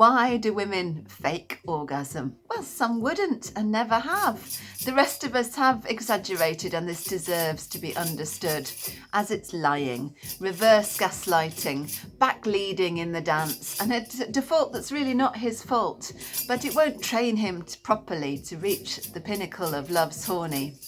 Why do women fake orgasm? Well, some wouldn't and never have. The rest of us have exaggerated, and this deserves to be understood as it's lying, reverse gaslighting, backleading in the dance, and a default that's really not his fault, but it won't train him properly to reach the pinnacle of love's horny.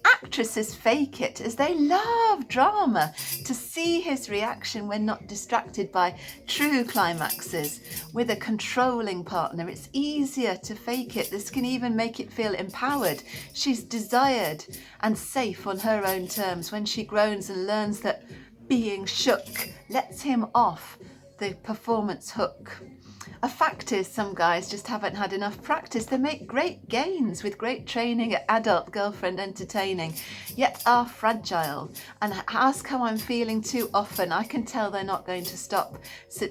Actresses fake it as they love drama, to see his reaction when not distracted by true climaxes. With a controlling partner, it's easier to fake it. This can even make it feel empowered. She's desired and safe on her own terms when she groans and learns that being shook lets him off the performance hook. A fact is, some guys just haven't had enough practice. They make great gains with great training at adult girlfriend entertaining, yet are fragile and ask how I'm feeling too often. I can tell they're not going to stop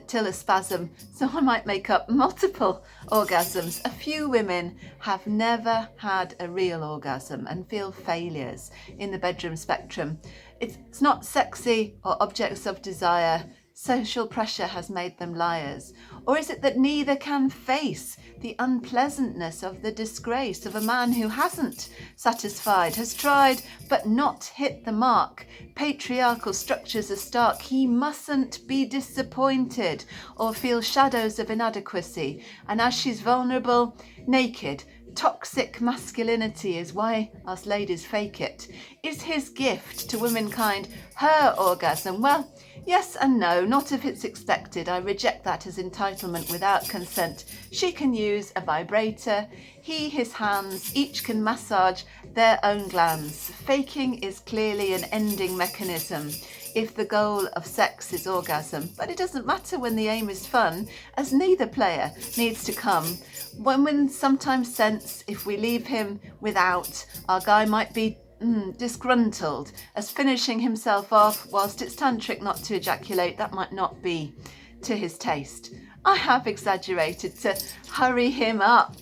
till a spasm, so I might make up multiple orgasms. A few women have never had a real orgasm and feel failures in the bedroom spectrum. It's not sexy or objects of desire. Social pressure has made them liars. Or is it that neither can face the unpleasantness of the disgrace of a man who hasn't satisfied, has tried but not hit the mark? Patriarchal structures are stark. He mustn't be disappointed or feel shadows of inadequacy. And as she's vulnerable, naked, toxic masculinity is why us ladies fake it. Is his gift to womankind her orgasm? Well, yes and no, not if it's expected. I reject that as entitlement without consent. She can use a vibrator. He, his hands, each can massage their own glands. Faking is clearly an ending mechanism if the goal of sex is orgasm. But it doesn't matter when the aim is fun, as neither player needs to come. Women sometimes sense if we leave him without, our guy might be disgruntled, as finishing himself off whilst it's tantric not to ejaculate, that might not be to his taste. I have exaggerated to hurry him up,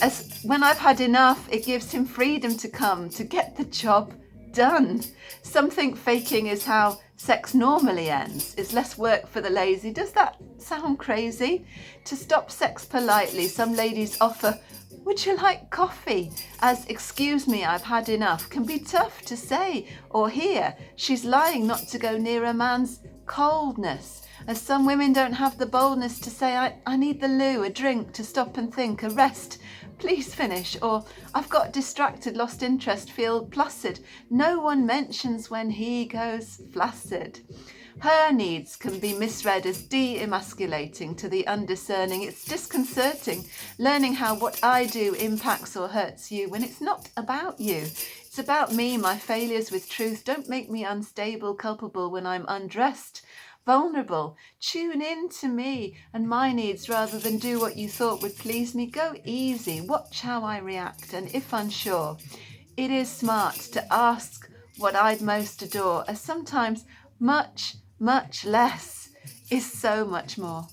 as when I've had enough, it gives him freedom to come, to get the job done. Some think faking is how sex normally ends. It's less work for the lazy. Does that sound crazy? To stop sex politely, some ladies offer, "Would you like coffee?" as "Excuse me, I've had enough" can be tough to say or hear. She's lying not to go near a man's coldness, as some women don't have the boldness to say, I need the loo, a drink, to stop and think, a rest, please finish, or I've got distracted, lost interest, feel placid. No one mentions when he goes flaccid. Her needs can be misread as de-emasculating to the undiscerning. It's disconcerting learning how what I do impacts or hurts you when it's not about you. It's about me, my failures with truth. Don't make me unstable, culpable when I'm undressed, vulnerable. Tune in to me and my needs rather than do what you thought would please me. Go easy, watch how I react, and if unsure, it is smart to ask what I'd most adore, as sometimes much less is so much more.